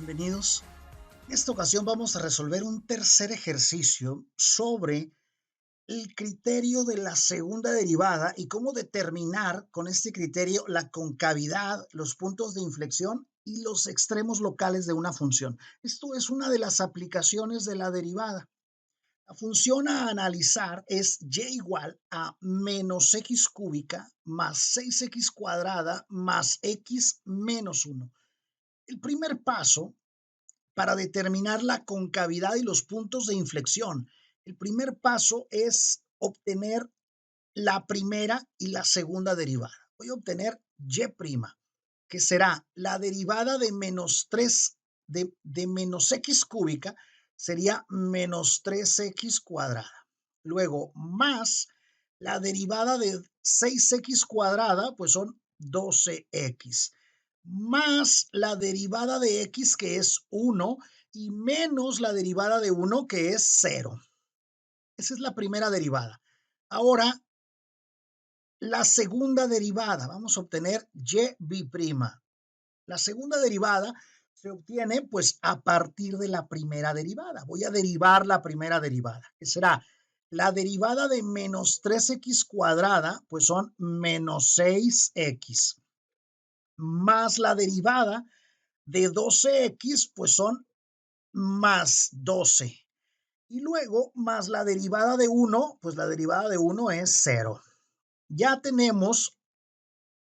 bienvenidos. En esta ocasión vamos a resolver un tercer ejercicio sobre el criterio de la segunda derivada y cómo determinar con este criterio la concavidad, los puntos de inflexión y los extremos locales de una función. Esto es una de las aplicaciones de la derivada. La función a analizar es y igual a menos x cúbica más 6x cuadrada más x menos 1. El primer paso para determinar la concavidad y los puntos de inflexión. El primer paso es obtener la primera y la segunda derivada. Voy a obtener y', que será la derivada de menos 3 de menos x cúbica, sería menos 3x cuadrada. Luego, más la derivada de 6x cuadrada, pues son 12x más la derivada de x, que es 1, y menos la derivada de 1, que es 0. Esa es la primera derivada. Ahora, la segunda derivada. Vamos a obtener y'. La segunda derivada se obtiene pues a partir de la primera derivada. Voy a derivar la primera derivada, que será la derivada de menos 3x cuadrada, pues son menos 6x, más la derivada de 12x, pues son más 12. Y luego, más la derivada de 1, pues la derivada de 1 es 0. Ya tenemos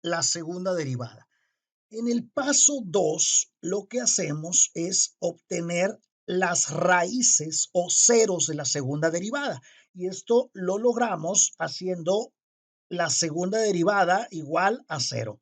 la segunda derivada. En el paso 2, lo que hacemos es obtener las raíces o ceros de la segunda derivada. Y esto lo logramos haciendo la segunda derivada igual a 0.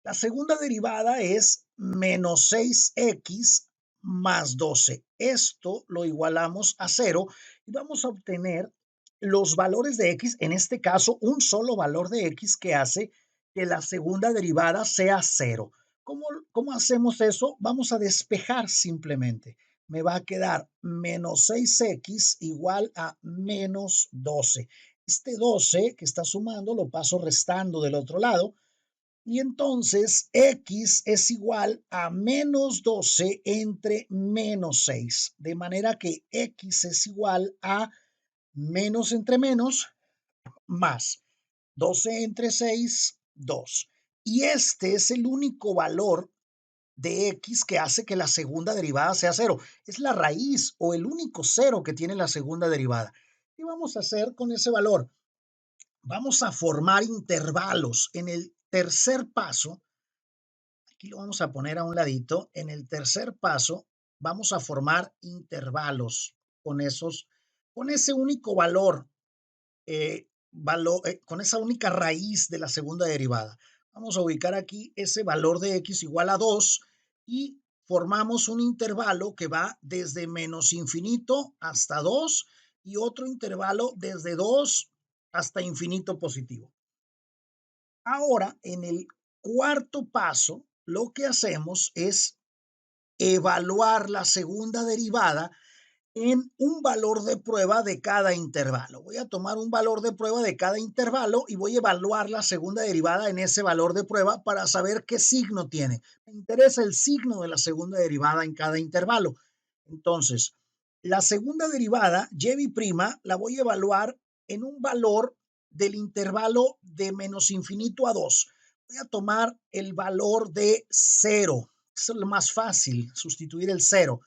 La segunda derivada es menos 6x más 12. Esto lo igualamos a 0 y vamos a obtener los valores de x, en este caso un solo valor de x que hace que la segunda derivada sea 0. ¿Cómo hacemos eso? Vamos a despejar simplemente. Me va a quedar menos 6x igual a menos 12. Este 12 que está sumando lo paso restando del otro lado. Y entonces x es igual a menos 12 entre menos 6. De manera que x es igual a menos entre menos más 12 entre 6, 2. Y este es el único valor de x que hace que la segunda derivada sea 0. Es la raíz o el único 0 que tiene la segunda derivada. ¿Qué vamos a hacer con ese valor? Vamos a formar intervalos. En el tercer paso, aquí lo vamos a poner a un ladito. En el tercer paso vamos a formar intervalos con ese único valor, con esa única raíz de la segunda derivada. Vamos a ubicar aquí ese valor de x igual a 2 y formamos un intervalo que va desde menos infinito hasta 2 y otro intervalo desde 2 hasta infinito positivo. Ahora, en el cuarto paso, lo que hacemos es evaluar la segunda derivada en un valor de prueba de cada intervalo. Voy a tomar un valor de prueba de cada intervalo y voy a evaluar la segunda derivada en ese valor de prueba para saber qué signo tiene. Me interesa el signo de la segunda derivada en cada intervalo. Entonces, la segunda derivada, y', la voy a evaluar en un valor del intervalo de menos infinito a 2. Voy a tomar el valor de 0. Eso es lo más fácil, sustituir el 0.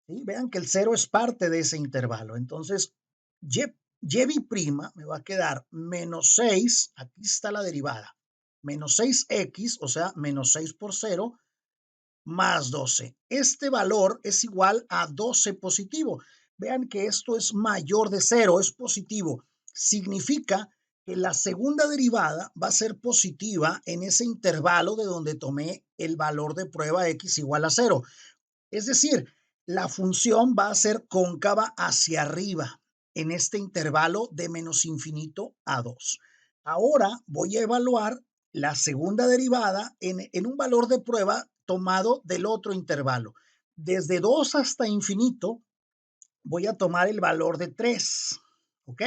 ¿Sí? Vean que el 0 es parte de ese intervalo. Entonces, y' me va a quedar menos 6, aquí está la derivada, menos 6x, o sea, menos 6 por 0, más 12. Este valor es igual a 12 positivo. Vean que esto es mayor de 0, es positivo. Significa que la segunda derivada va a ser positiva en ese intervalo de donde tomé el valor de prueba x igual a 0. Es decir, la función va a ser cóncava hacia arriba en este intervalo de menos infinito a 2. Ahora voy a evaluar la segunda derivada en un valor de prueba tomado del otro intervalo. Desde 2 hasta infinito voy a tomar el valor de 3. ¿Ok?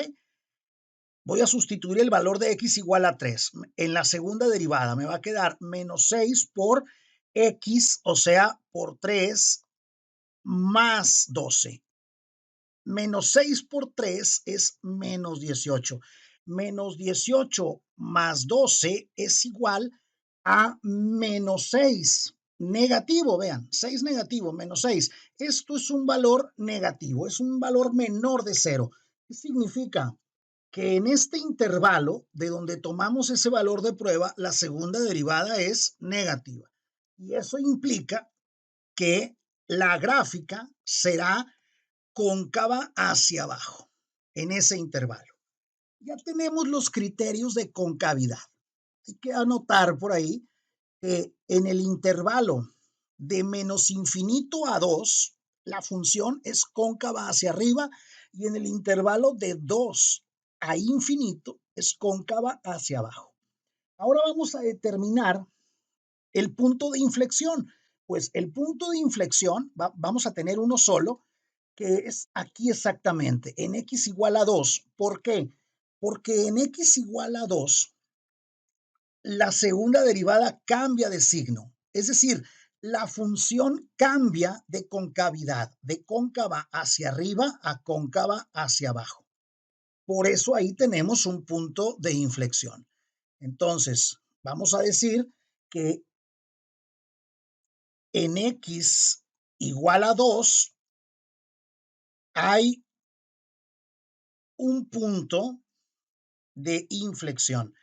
Voy a sustituir el valor de x igual a 3. En la segunda derivada me va a quedar menos 6 por x, o sea, por 3 más 12. Menos 6 por 3 es menos 18. Menos 18 más 12 es igual a menos 6. Negativo, vean, 6 negativo, menos 6. Esto es un valor negativo, es un valor menor de 0. ¿Qué significa? Que en este intervalo de donde tomamos ese valor de prueba, la segunda derivada es negativa. Y eso implica que la gráfica será cóncava hacia abajo en ese intervalo. Ya tenemos los criterios de concavidad. Hay que anotar por ahí que en el intervalo de menos infinito a 2, la función es cóncava hacia arriba y en el intervalo de 2 a infinito es cóncava hacia abajo. Ahora vamos a determinar el punto de inflexión. Pues el punto de inflexión, vamos a tener uno solo, que es aquí exactamente, en x igual a 2. ¿Por qué? Porque en x igual a 2, la segunda derivada cambia de signo. Es decir, la función cambia de concavidad, de cóncava hacia arriba a cóncava hacia abajo. Por eso ahí tenemos un punto de inflexión. Entonces, vamos a decir que en x igual a 2 hay un punto de inflexión.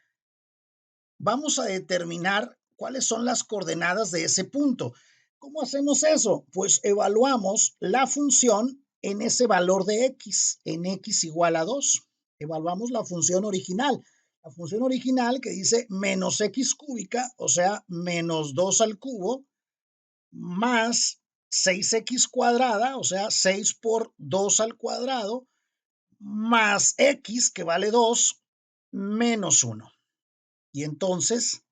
Vamos a determinar cuáles son las coordenadas de ese punto. ¿Cómo hacemos eso? Pues evaluamos la función en ese valor de x, en x igual a 2. Evaluamos la función original. La función original que dice menos x cúbica, o sea, menos 2 al cubo, más 6x cuadrada, o sea, 6 por 2 al cuadrado, más x, que vale 2, menos 1. Y entonces,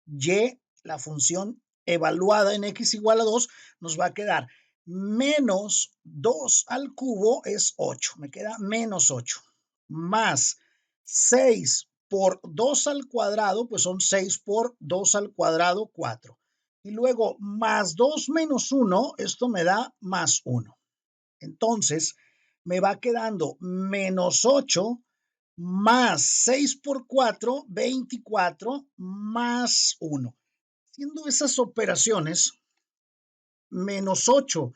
y, la función evaluada en x igual a 2, nos va a quedar menos 2 al cubo es 8. Me queda menos 8. Más 6 por 2 al cuadrado, pues son 6 por 2 al cuadrado, 4. Y luego, más 2 menos 1, esto me da más 1. Entonces, me va quedando menos 8 más 6 por 4, 24, más 1. Haciendo esas operaciones, menos 8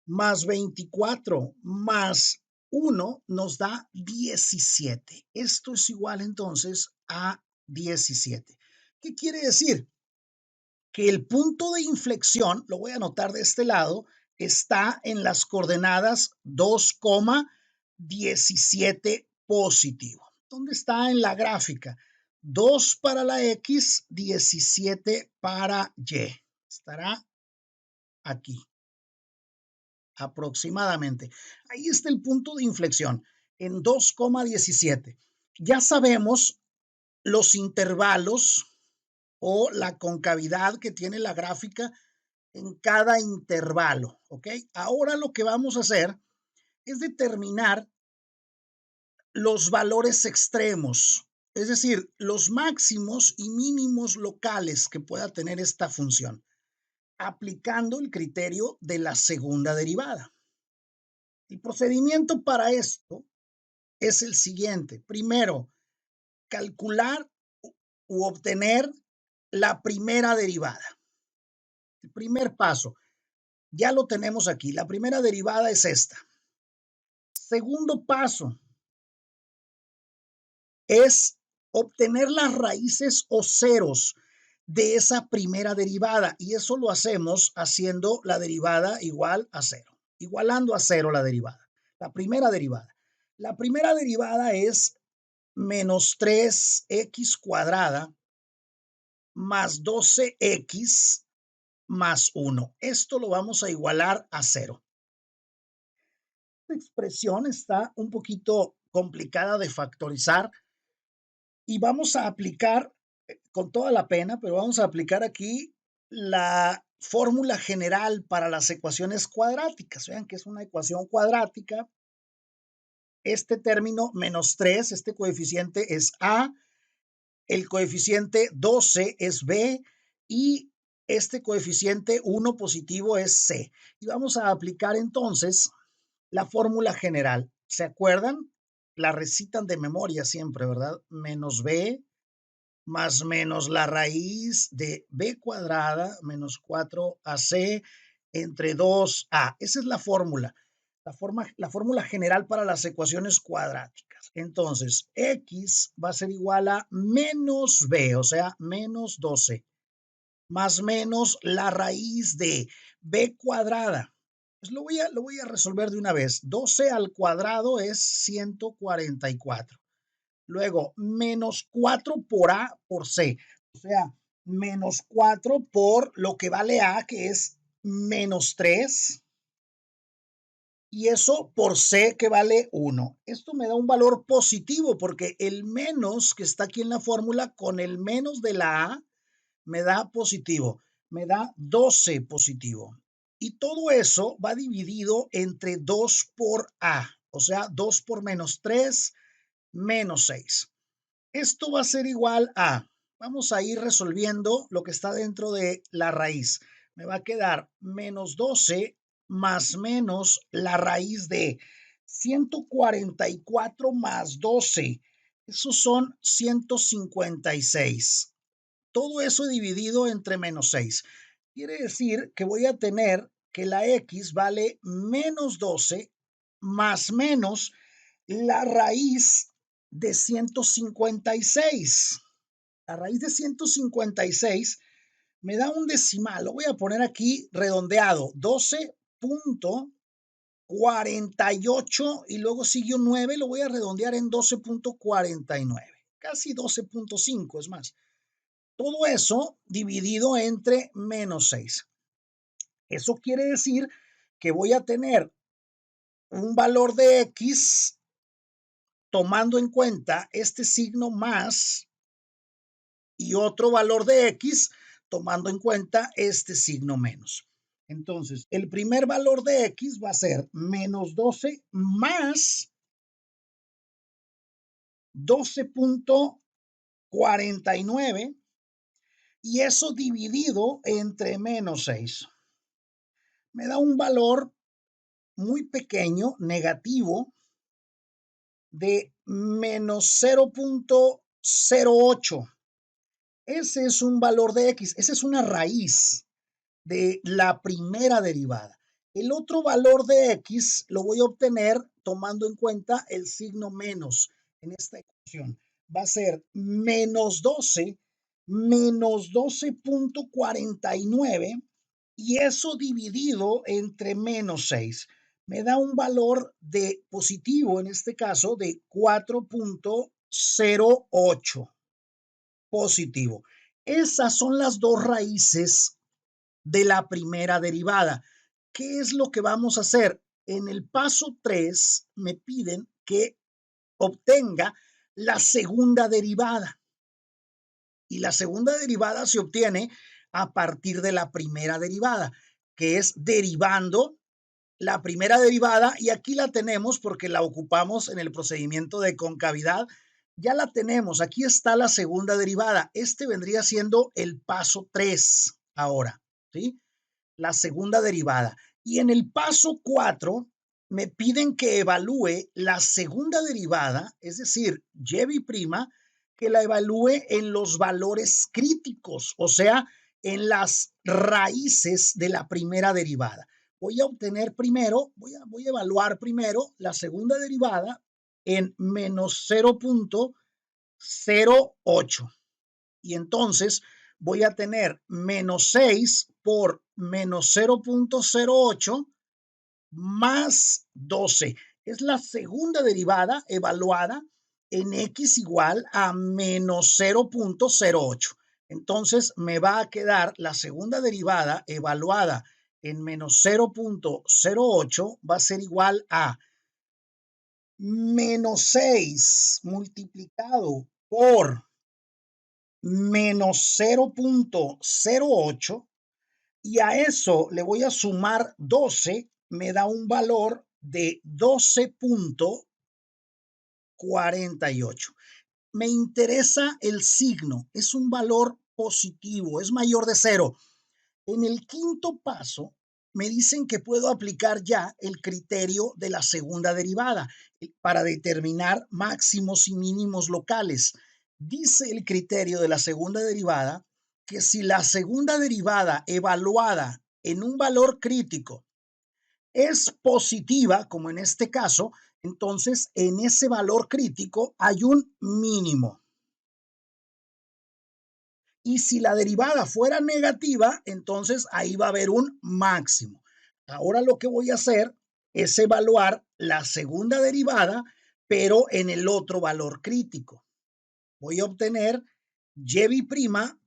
más 24 más 1 nos da 17. Esto es igual entonces a 17. ¿Qué quiere decir? Que el punto de inflexión, lo voy a anotar de este lado, está en las coordenadas 2,17 positivo. ¿Dónde está en la gráfica? 2 para la X, 17 para Y. Estará aquí, aproximadamente. Ahí está el punto de inflexión, en 2,17. Ya sabemos los intervalos o la concavidad que tiene la gráfica en cada intervalo, ¿ok? Ahora lo que vamos a hacer es determinar los valores extremos, es decir, los máximos y mínimos locales que pueda tener esta función, aplicando el criterio de la segunda derivada. El procedimiento para esto es el siguiente. Primero, calcular u obtener la primera derivada. El primer paso, ya lo tenemos aquí. La primera derivada es esta. Segundo paso es obtener las raíces o ceros de esa primera derivada, y eso lo hacemos haciendo la derivada igual a 0, igualando a 0 la derivada, la primera derivada. La primera derivada es menos 3x cuadrada más 12x más 1. Esto lo vamos a igualar a 0. Esta expresión está un poquito complicada de factorizar y vamos a aplicar, con toda la pena, pero vamos a aplicar aquí la fórmula general para las ecuaciones cuadráticas. Vean que es una ecuación cuadrática. Este término menos 3, este coeficiente es A, el coeficiente 12 es B y Este coeficiente 1 positivo es C. Y vamos a aplicar entonces la fórmula general. ¿Se acuerdan? La recitan de memoria siempre, ¿verdad? Menos B más menos la raíz de B cuadrada menos 4AC entre 2A. Esa es la fórmula. La fórmula general para las ecuaciones cuadráticas. Entonces, X va a ser igual a menos B, o sea, menos 12, más menos la raíz de B cuadrada. Pues lo voy a resolver de una vez. 12 al cuadrado es 144. Luego, menos 4 por A por C. O sea, menos 4 por lo que vale A, que es menos 3. Y eso por C, que vale 1. Esto me da un valor positivo porque el menos que está aquí en la fórmula con el menos de la A me da positivo. Me da 12 positivo. Y todo eso va dividido entre 2 por A. O sea, 2 por menos 3, menos 6. Esto va a ser igual a, vamos a ir resolviendo lo que está dentro de la raíz. Me va a quedar menos 12 más menos la raíz de 144 más 12. Esos son 156. Todo eso dividido entre menos 6. Quiere decir que voy a tener que la X vale menos 12 más menos la raíz de 156. La raíz de 156 me da un decimal. Lo voy a poner aquí redondeado. 12.48 y luego sigue un 9. Lo voy a redondear en 12.49. Casi 12.5 es más. Todo eso dividido entre menos 6. Eso quiere decir que voy a tener un valor de X tomando en cuenta este signo más y otro valor de X tomando en cuenta este signo menos. Entonces, el primer valor de X va a ser menos 12 más 12.49 y eso dividido entre menos 6. Me da un valor muy pequeño, negativo, de menos 0.08. Ese es un valor de X, esa es una raíz de la primera derivada. El otro valor de X lo voy a obtener tomando en cuenta el signo menos en esta ecuación. Va a ser menos 12, menos 12.49 y eso dividido entre menos 6. Me da un valor de positivo, en este caso, de 4.08 positivo. Esas son las dos raíces de la primera derivada. ¿Qué es lo que vamos a hacer? En el paso 3 me piden que obtenga la segunda derivada. Y la segunda derivada se obtiene a partir de la primera derivada, que es derivando la primera derivada, y aquí la tenemos porque la ocupamos en el procedimiento de concavidad. Ya la tenemos, aquí está la segunda derivada. Este vendría siendo el paso 3 ahora, ¿sí? La segunda derivada. Y en el paso 4 me piden que evalúe la segunda derivada, es decir, y' que la evalúe en los valores críticos, o sea, en las raíces de la primera derivada. Voy a obtener primero, voy a evaluar primero la segunda derivada en menos 0.08. Y entonces voy a tener menos 6 por menos 0.08 más 12. Es la segunda derivada evaluada en X igual a menos 0.08. Entonces me va a quedar la segunda derivada evaluada en menos 0.08 va a ser igual a menos 6 multiplicado por menos 0.08 y a eso le voy a sumar 12, me da un valor de 12.48. Me interesa el signo, es un valor positivo, es mayor de 0. En el quinto paso, me dicen que puedo aplicar ya el criterio de la segunda derivada para determinar máximos y mínimos locales. Dice el criterio de la segunda derivada que si la segunda derivada evaluada en un valor crítico es positiva, como en este caso, entonces en ese valor crítico hay un mínimo. Y si la derivada fuera negativa, entonces ahí va a haber un máximo. Ahora lo que voy a hacer es evaluar la segunda derivada, pero en el otro valor crítico. Voy a obtener y',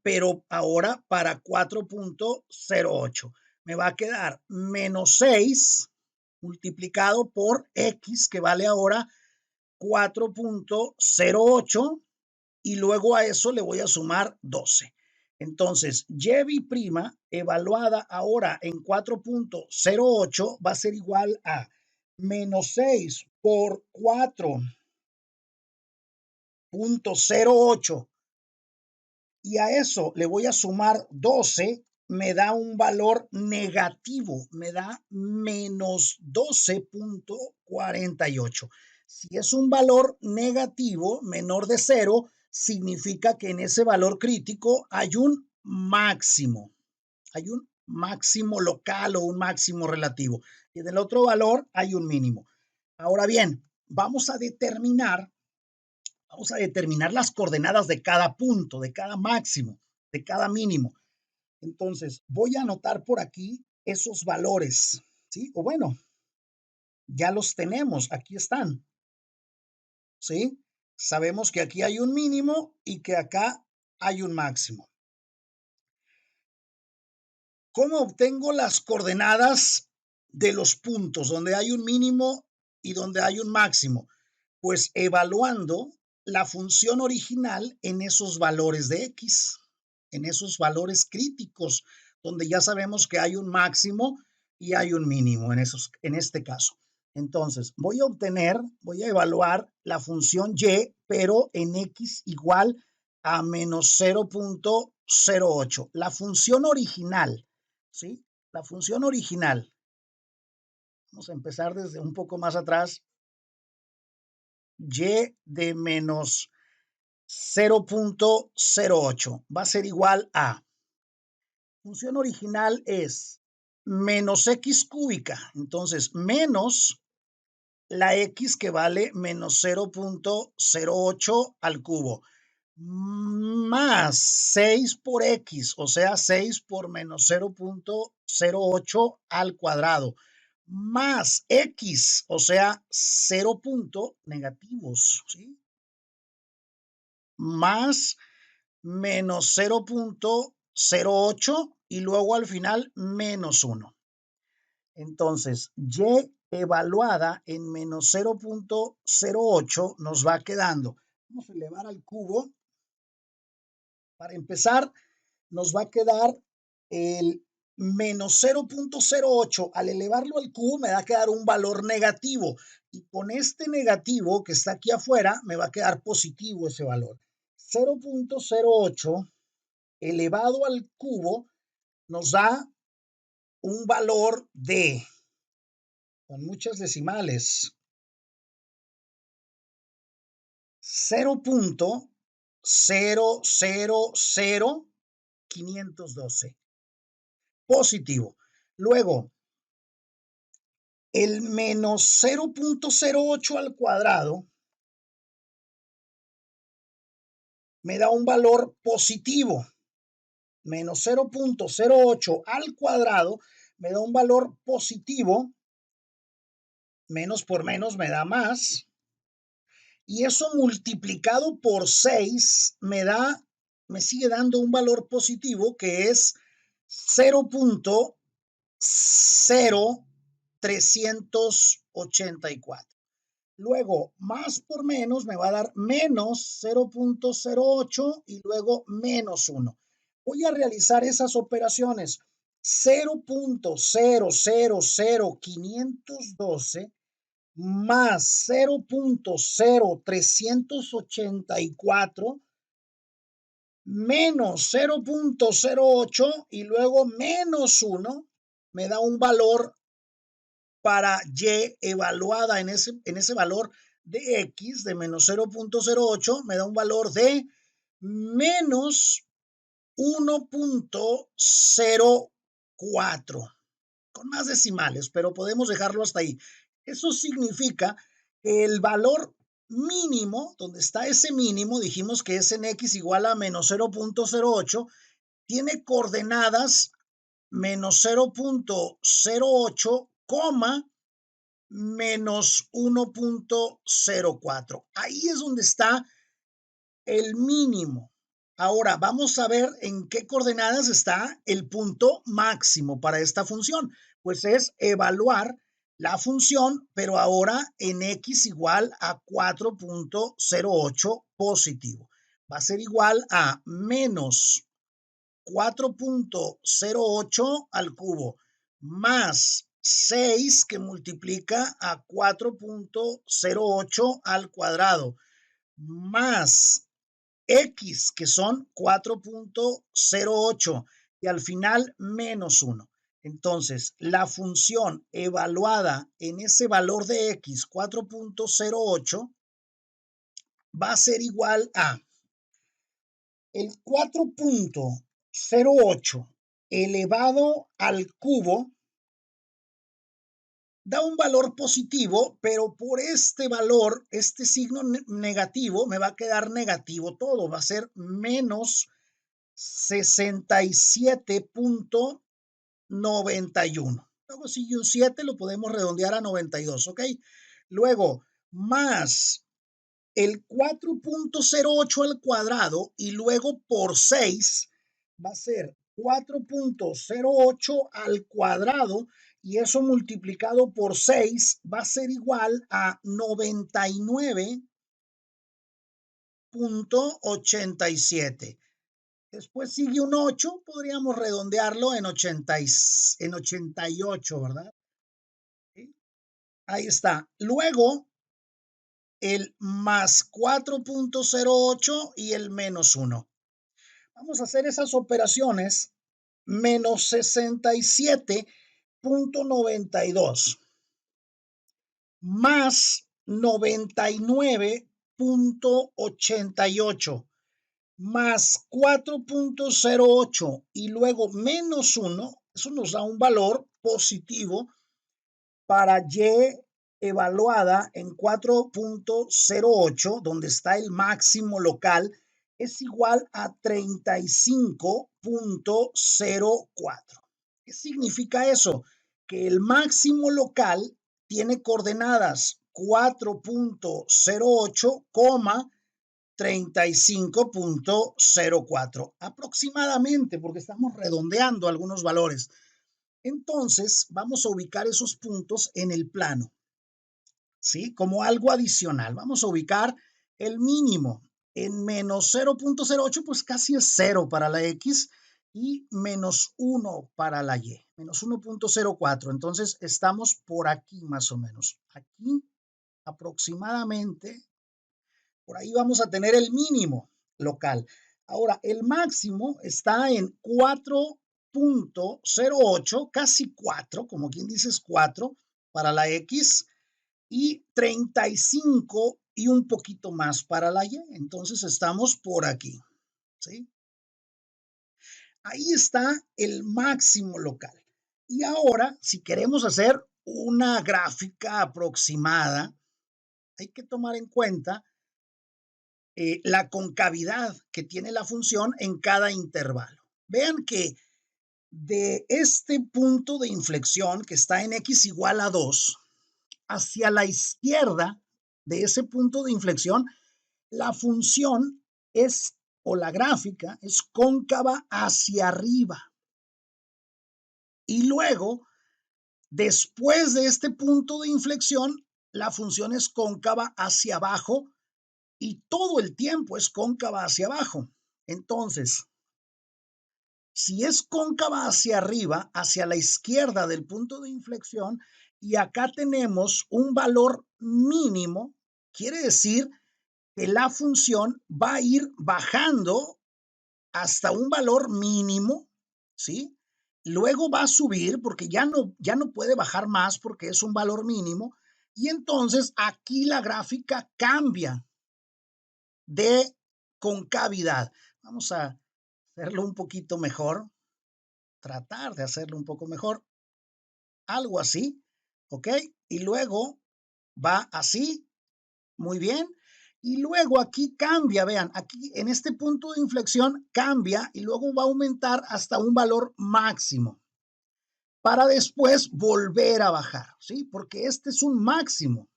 pero ahora para 4.08. Me va a quedar menos 6 multiplicado por x, que vale ahora 4.08, y luego a eso le voy a sumar 12. Entonces, y' evaluada ahora en 4.08 va a ser igual a menos 6 por 4.08, y a eso le voy a sumar 12, me da un valor negativo, me da menos 12.48. Si es un valor negativo, menor de cero, significa que en ese valor crítico hay un máximo local o un máximo relativo. Y en el otro valor hay un mínimo. Ahora bien, vamos a determinar las coordenadas de cada punto, de cada máximo, de cada mínimo. Entonces, voy a anotar por aquí esos valores, ¿sí? O bueno, ya los tenemos, aquí están, ¿sí? Sabemos que aquí hay un mínimo y que acá hay un máximo. ¿Cómo obtengo las coordenadas de los puntos donde hay un mínimo y donde hay un máximo? Pues evaluando la función original en esos valores de x, en esos valores críticos, donde ya sabemos que hay un máximo y hay un mínimo en este caso. Entonces, voy a evaluar la función y, pero en x igual a menos 0.08. La función original, ¿sí? La función original. Vamos a empezar desde un poco más atrás. Y de menos 0.08 va a ser igual a, función original es menos x cúbica, entonces menos la x que vale menos 0.08 al cubo, más 6 por x, o sea, 6 por menos 0.08 al cuadrado, más x, o sea, 0 negativos, ¿sí? Más menos 0.08 y luego al final menos 1. Entonces, y evaluada en menos 0.08 nos va quedando. Vamos a elevar al cubo. Para empezar, nos va a quedar el menos 0.08. Al elevarlo al cubo me va a quedar un valor negativo. Y con este negativo que está aquí afuera, me va a quedar positivo ese valor. 0.08 elevado al cubo nos da un valor de, con muchas decimales, 0.000512. Positivo. Luego, el menos 0.08 al cuadrado me da un valor positivo. Menos 0.08 al cuadrado me da un valor positivo. Menos por menos me da más. Y eso multiplicado por 6 me sigue dando un valor positivo que es 0.0384. Luego, más por menos me va a dar menos 0.08 y luego menos 1. Voy a realizar esas operaciones. 0.000512 más 0.0384 menos 0.08 y luego menos 1 me da un valor para y evaluada en ese valor de x de menos 0.08 me da un valor de menos 1.04 con más decimales, pero podemos dejarlo hasta ahí. Eso significa que el valor mínimo, donde está ese mínimo, dijimos que es en x igual a menos 0.08, tiene coordenadas menos 0.08, menos 1.04. Ahí es donde está el mínimo. Ahora vamos a ver en qué coordenadas está el punto máximo para esta función. Pues es evaluar la función, pero ahora en x igual a 4.08 positivo. Va a ser igual a menos 4.08 al cubo más 6 que multiplica a 4.08 al cuadrado más x, que son 4.08, y al final menos 1. Entonces, la función evaluada en ese valor de x, 4.08, va a ser igual a el 4.08 elevado al cubo, da un valor positivo, pero por este valor, este signo negativo, me va a quedar negativo todo, va a ser menos 67.91. Luego sigue un 7, lo podemos redondear a 92, ¿ok? Luego, más el 4.08 al cuadrado y luego por 6 va a ser 4.08 al cuadrado y eso multiplicado por 6 va a ser igual a 99.87. Después sigue un 8, podríamos redondearlo en 88, ¿verdad? ¿Sí? Ahí está. Luego, el más 4.08 y el menos 1. Vamos a hacer esas operaciones. Menos 67.92 más 99.88 más 4.08 y luego menos 1, eso nos da un valor positivo para y evaluada en 4.08, donde está el máximo local, es igual a 35.04. ¿Qué significa eso? Que el máximo local tiene coordenadas 4.08, 35.04 aproximadamente, porque estamos redondeando algunos valores. Entonces, vamos a ubicar esos puntos en el plano, ¿sí? Como algo adicional. Vamos a ubicar el mínimo en menos 0.08, pues casi es 0 para la X y menos 1 para la Y, menos 1.04. Entonces, estamos por aquí más o menos. Aquí aproximadamente, por ahí vamos a tener el mínimo local. Ahora, el máximo está en 4.08, casi 4, como quien dice es 4 para la X y 35 y un poquito más para la Y. Entonces estamos por aquí, ¿sí? Ahí está el máximo local. Y ahora, si queremos hacer una gráfica aproximada, hay que tomar en cuenta la concavidad que tiene la función en cada intervalo. Vean que de este punto de inflexión que está en x igual a 2, hacia la izquierda de ese punto de inflexión, la función es, o la gráfica, es cóncava hacia arriba. Y luego, después de este punto de inflexión, la función es cóncava hacia abajo y todo el tiempo es cóncava hacia abajo. Entonces, si es cóncava hacia arriba, hacia la izquierda del punto de inflexión, y acá tenemos un valor mínimo, quiere decir que la función va a ir bajando hasta un valor mínimo, ¿sí? Luego va a subir porque ya no puede bajar más porque es un valor mínimo. Y entonces aquí la gráfica cambia de concavidad. Vamos a hacerlo un poquito mejor, tratar de hacerlo un poco mejor, algo así, ¿ok? Y luego va así, muy bien. Y luego aquí cambia, vean, aquí en este punto de inflexión cambia y luego va a aumentar hasta un valor máximo para después volver a bajar, ¿sí? Porque este es un máximo.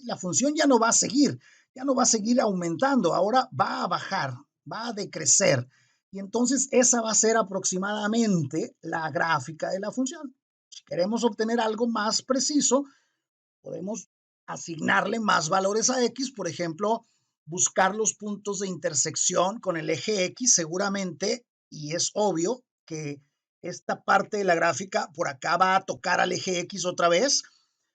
La función ya no va a seguir, ya no va a seguir aumentando, ahora va a bajar, va a decrecer. Y entonces esa va a ser aproximadamente la gráfica de la función. Si queremos obtener algo más preciso, podemos asignarle más valores a X, por ejemplo, buscar los puntos de intersección con el eje X, seguramente, y es obvio que esta parte de la gráfica por acá va a tocar al eje X otra vez.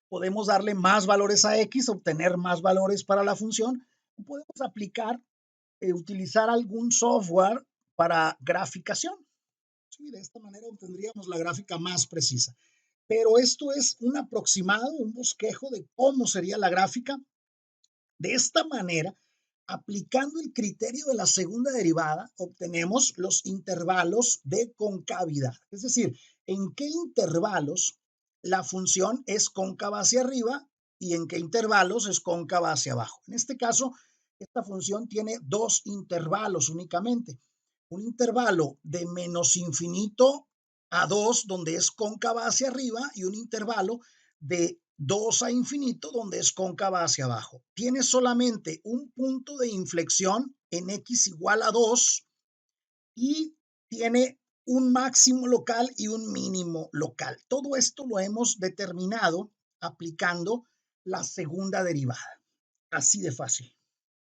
Podemos darle más valores a X, obtener más valores para la función. Podemos aplicar, utilizar algún software para graficación. Sí, de esta manera obtendríamos la gráfica más precisa. Pero esto es un aproximado, un bosquejo de cómo sería la gráfica. De esta manera, aplicando el criterio de la segunda derivada, obtenemos los intervalos de concavidad. Es decir, en qué intervalos la función es cóncava hacia arriba y en qué intervalos es cóncava hacia abajo. En este caso, esta función tiene dos intervalos únicamente. Un intervalo de menos infinito a 2, donde es cóncava hacia arriba, y un intervalo de 2 a infinito, donde es cóncava hacia abajo. Tiene solamente un punto de inflexión en x igual a 2 y tiene un máximo local y un mínimo local. Todo esto lo hemos determinado aplicando la segunda derivada. Así de fácil.